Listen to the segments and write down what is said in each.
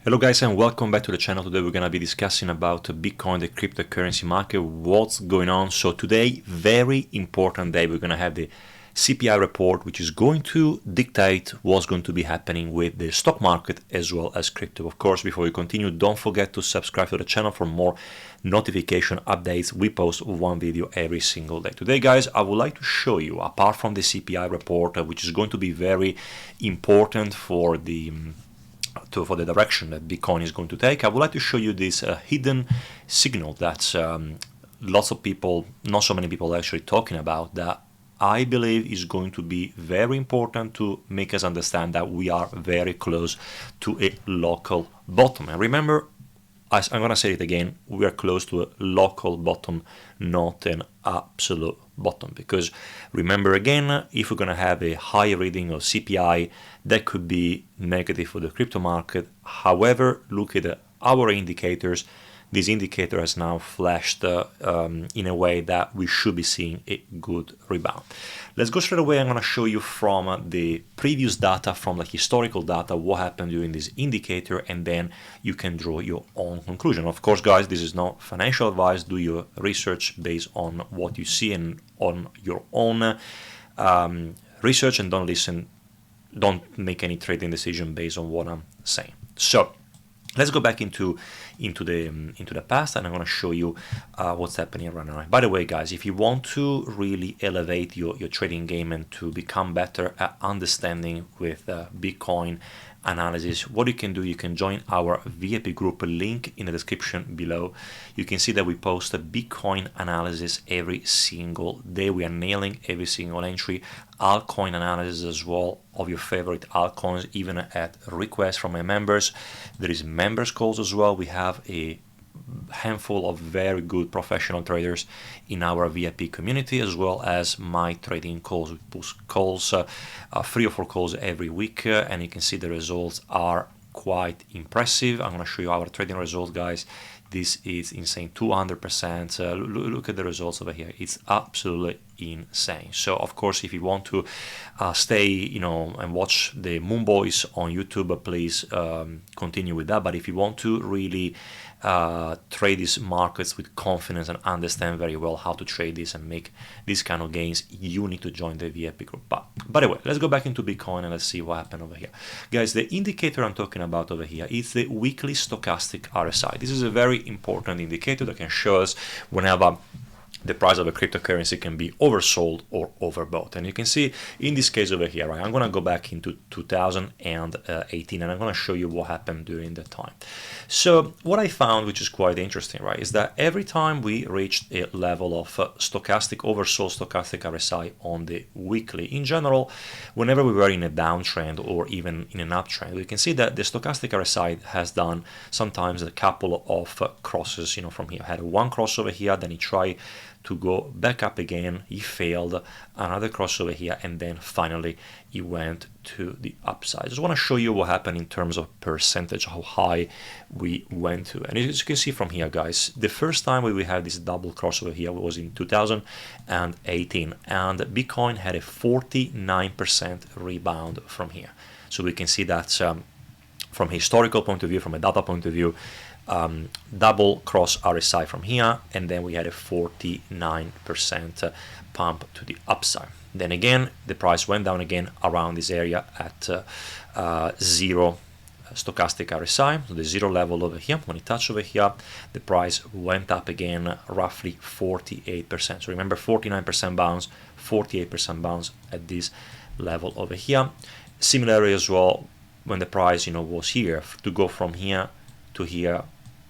Hello guys and welcome back to the channel. Today we're going to be discussing about Bitcoin, the cryptocurrency market, what's going on. So today, very important day, we're going to have the CPI report, which is going to dictate what's going to be happening with the stock market as well as crypto. Of course, before we continue, don't forget to subscribe to the channel for more notification updates. We post one video every single day. Today, guys, I would like to show you, apart from the CPI report, which is going to be very important for the direction that Bitcoin is going to take, I would like to show you this hidden signal that lots of people, not so many people, are actually talking about, that I believe is going to be very important to make us understand that we are very close to a local bottom. And remember, I'm going to say it again, we are close to a local bottom, not an absolute bottom. Because remember again, if we're going to have a high reading of CPI, that could be negative for the crypto market. However, look at our indicators. This indicator has now flashed in a way that we should be seeing a good rebound. Let's go straight away. I'm going to show you from the previous data, from the historical data, what happened during this indicator, and then you can draw your own conclusion. Of course, guys, this is not financial advice. Do your research based on what you see and on your own research, and don't make any trading decision based on what I'm saying. So let's go back into the past, and I'm going to show you what's happening right now. By the way, guys, if you want to really elevate your trading game and to become better at understanding with Bitcoin analysis, what you can do, you can join our VIP group, link in the description below. You can see that we post a Bitcoin analysis every single day. We are nailing every single entry, altcoin analysis as well of your favorite altcoins, even at request from my members. There is members calls as well. We have a handful of very good professional traders in our VIP community, as well as my trading calls. We post calls, 3 or 4 calls every week, and you can see the results are quite impressive. I'm going to show you our trading results, guys. This is insane, 200%. Look at the results over here. It's absolutely insane. So of course, if you want to stay, and watch the Moon Boys on YouTube, please continue with that. But if you want to really trade these markets with confidence and understand very well how to trade this and make these kind of gains, you need to join the VIP group. But by the way, let's go back into Bitcoin and let's see what happened over here. Guys, the indicator I'm talking about over here is the weekly stochastic RSI. This is a very important indicator that can show us whenever the price of a cryptocurrency can be oversold or overbought. And you can see in this case over here, right, I'm going to go back into 2018 and I'm going to show you what happened during that time. So what I found, which is quite interesting, right, is that every time we reached a level of stochastic oversold stochastic RSI on the weekly, in general, whenever we were in a downtrend or even in an uptrend, we can see that the stochastic RSI has done sometimes a couple of crosses, from here. I had one cross over here, then it tried to go back up again, he failed, another crossover here, and then finally he went to the upside. I just want to show you what happened in terms of percentage, how high we went to. And as you can see from here, guys, the first time we had this double crossover here was in 2018, and Bitcoin had a 49% rebound from here. So we can see that from a historical point of view, from a data point of view, double cross RSI from here, and then we had a 49% pump to the upside. Then again, the price went down again around this area at zero stochastic RSI, so the zero level over here. When it touched over here, the price went up again roughly 48%. So remember, 49% bounce, 48% bounce at this level over here. Similarly as well, when the price was here, to go from here to here,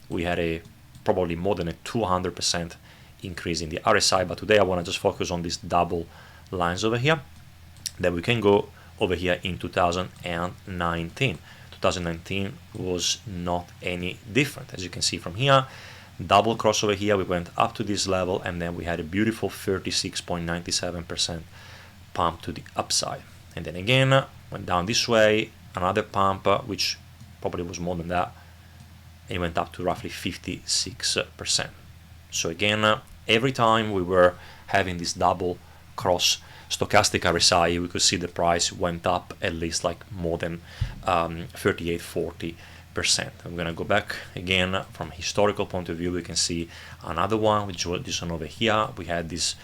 we had a probably more than a 200% increase in the RSI. But today I want to just focus on these double lines over here. Then we can go over here in 2019. 2019 was not any different. As you can see from here, double cross over here, we went up to this level, and then we had a beautiful 36.97% pump to the upside. And then again, went down this way, another pump, which probably was more than that. It went up to roughly 56%. So again, every time we were having this double cross stochastic RSI, we could see the price went up at least like more than 38-40 I'm gonna go back again from historical point of view. We can see another one, which was this one over here. We had this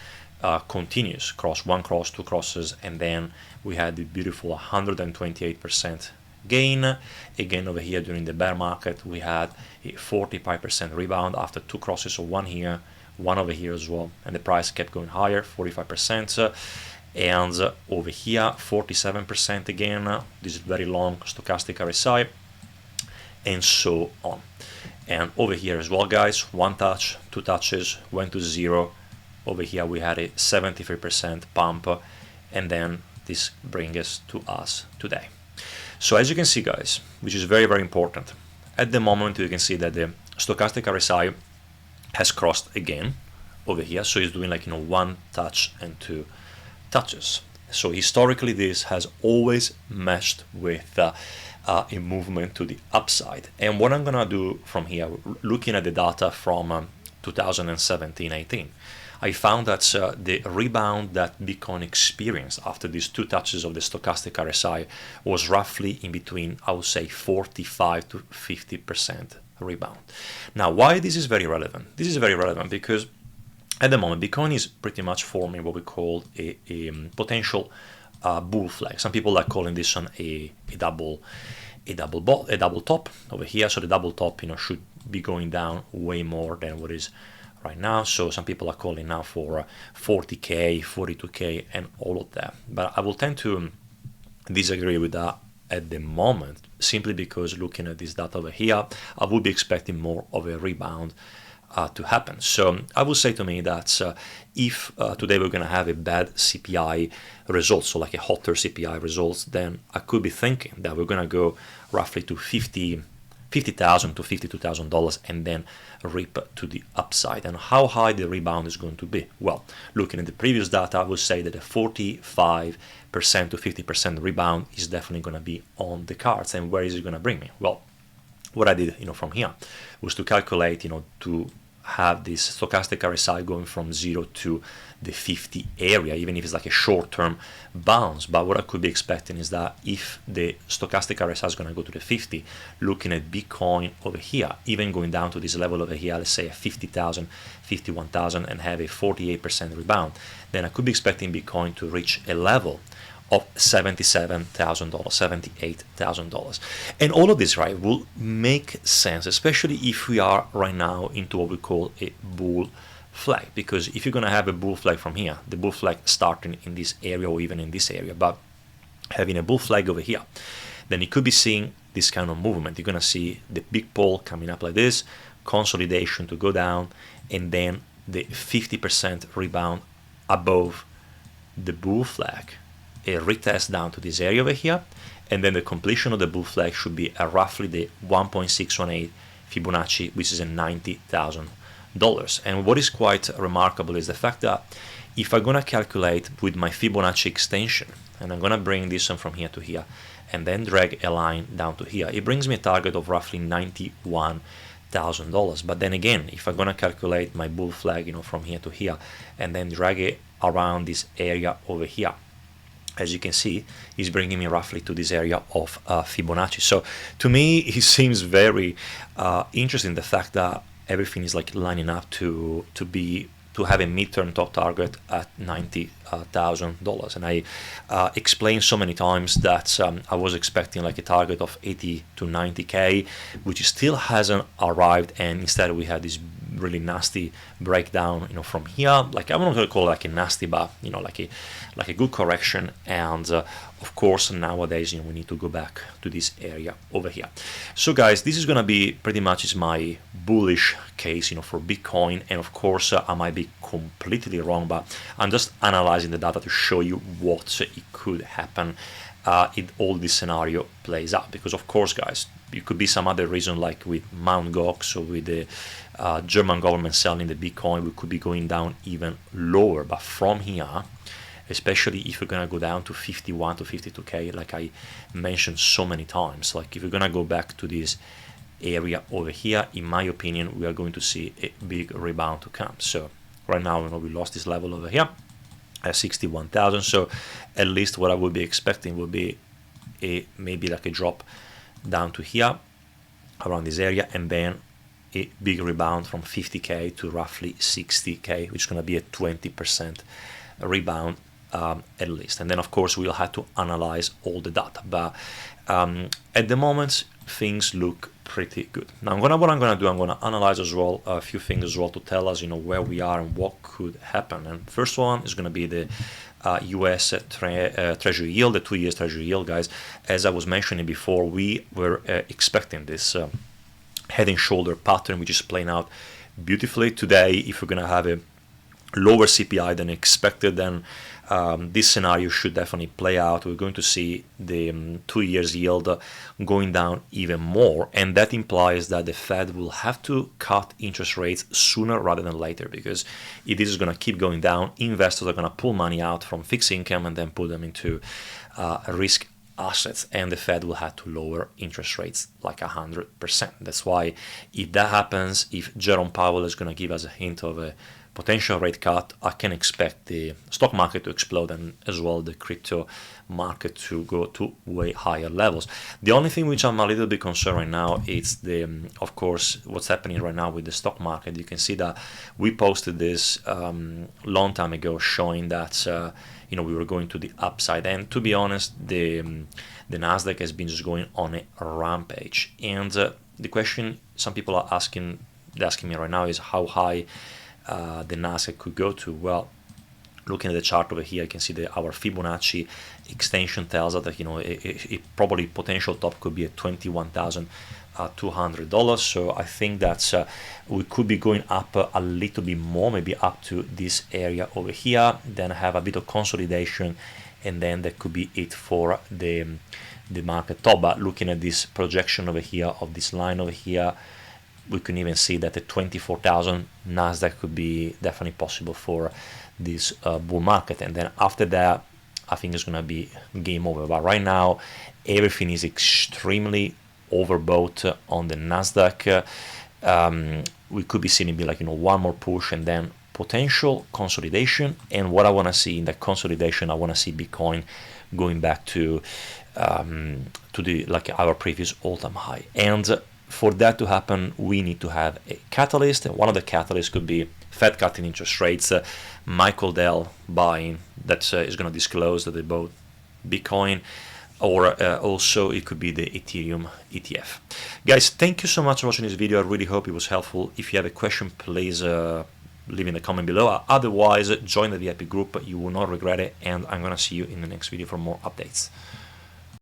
continuous cross, one cross, two crosses, and then we had the beautiful 128% gain. Again over here during the bear market, we had a 45% rebound after two crosses, so one here, one over here as well, and the price kept going higher, 45%. And over here 47% again. This is very long stochastic RSI, and so on. And over here as well, guys, one touch, two touches, went to zero. Over here we had a 73% pump, and then this brings us to us today. So as you can see, guys, which is very, very important, at the moment you can see that the stochastic RSI has crossed again over here, so it's doing like, one touch and two touches. So historically this has always matched with a movement to the upside. And what I'm gonna do from here, looking at the data from 2017-18, I found that the rebound that Bitcoin experienced after these two touches of the stochastic RSI was roughly in between, I would say, 45 to 50% rebound. Now, why this is very relevant? This is very relevant because at the moment, Bitcoin is pretty much forming what we call a potential bull flag. Some people are calling this one a double top over here. So the double top, should be going down way more than what is right now. So some people are calling now for 40K, 42K, and all of that. But I will tend to disagree with that at the moment, simply because looking at this data over here, I would be expecting more of a rebound to happen. So I would say to me that if today we're going to have a bad CPI result, so like a hotter CPI results, then I could be thinking that we're going to go roughly to $50,000 to $52,000 and then rip to the upside. And how high the rebound is going to be? Well, looking at the previous data, I would say that a 45% to 50% rebound is definitely going to be on the cards. And where is it going to bring me? Well, what I did, from here was to calculate, to have this stochastic RSI going from 0 to the 50 area, even if it's like a short-term bounce. But what I could be expecting is that if the stochastic RSI is going to go to the 50, looking at Bitcoin over here, even going down to this level over here, let's say at 50,000, 51,000, and have a 48% rebound, then I could be expecting Bitcoin to reach a level of $77,000, $78,000. And all of this, right, will make sense, especially if we are right now into what we call a bull flag. Because if you're going to have a bull flag from here, the bull flag starting in this area or even in this area, but having a bull flag over here, then you could be seeing this kind of movement. You're going to see the big pole coming up like this, consolidation to go down, and then the 50% rebound above the bull flag, a retest down to this area over here, and then the completion of the bull flag should be at roughly the 1.618 Fibonacci, which is a $90,000. And what is quite remarkable is the fact that if I'm going to calculate with my Fibonacci extension, and I'm going to bring this one from here to here, and then drag a line down to here, it brings me a target of roughly $91,000. But then again, if I'm going to calculate my bull flag, from here to here, and then drag it around this area over here, as you can see, is bringing me roughly to this area of Fibonacci. So to me, it seems very interesting, the fact that everything is like lining up to have a midterm top target at $90,000. And I explained so many times that I was expecting like a target of 80 to 90K, which still hasn't arrived, and instead we had this really nasty breakdown, from here. Like, I wouldn't call it like a nasty, but like a good correction. And of course, nowadays, we need to go back to this area over here. So guys, this is gonna be pretty much my bullish case, for Bitcoin. And of course, I might be completely wrong, but I'm just analyzing the data to show you what it could happen if all this scenario plays out. Because of course, guys, it could be some other reason, like with Mt. Gox or with the German government selling the Bitcoin, we could be going down even lower. But from here, especially if you're gonna go down to 51 to 52K, like I mentioned so many times, like if you're gonna go back to this area over here, in my opinion, we are going to see a big rebound to come. So right now, we lost this level over here at 61,000. So at least what I would be expecting would be maybe like a drop down to here, around this area, and then a big rebound from 50k to roughly 60k, which is going to be a 20% rebound at least. And then of course we'll have to analyze all the data, but at the moment things look pretty good. Now what I'm going to do, I'm going to analyze as well a few things as well to tell us, where we are and what could happen. And first one is going to be the US Treasury yield, the 2 years Treasury yield, guys. As I was mentioning before, we were expecting this head and shoulder pattern, which is playing out beautifully today. If we're going to have a lower CPI than expected, then this scenario should definitely play out. We're going to see the 2 years yield going down even more, and that implies that the Fed will have to cut interest rates sooner rather than later, because if this is going to keep going down, investors are going to pull money out from fixed income and then put them into risk assets, and the Fed will have to lower interest rates like 100%. That's why if that happens, if Jerome Powell is going to give us a hint of a potential rate cut, I can expect the stock market to explode and as well the crypto market to go to way higher levels. The only thing which I'm a little bit concerned right now is of course, what's happening right now with the stock market. You can see that we posted this long time ago showing that we were going to the upside, and to be honest, the Nasdaq has been just going on a rampage. And the question some people are asking me right now is how high the Nasdaq could go to. Well, looking at the chart over here, you can see that our Fibonacci extension tells us that it probably potential top could be at $21,200. So I think that we could be going up a little bit more, maybe up to this area over here, then have a bit of consolidation, and then that could be it for the market top. But looking at this projection over here of this line over here, we can even see that the 24,000 Nasdaq could be definitely possible for this bull market, and then after that I think it's going to be game over. But right now everything is extremely overbought on the Nasdaq. We could be seeing maybe like one more push and then potential consolidation, and what I want to see in that consolidation, I want to see Bitcoin going back to the our previous all-time high. And for that to happen, we need to have a catalyst, and one of the catalysts could be Fed cutting interest rates, Michael Dell buying, that is going to disclose that they bought Bitcoin, or also it could be the Ethereum ETF. Guys, thank you so much for watching this video. I really hope it was helpful. If you have a question, please leave in the comment below. Otherwise, join the VIP group. You will not regret it, and I'm going to see you in the next video for more updates.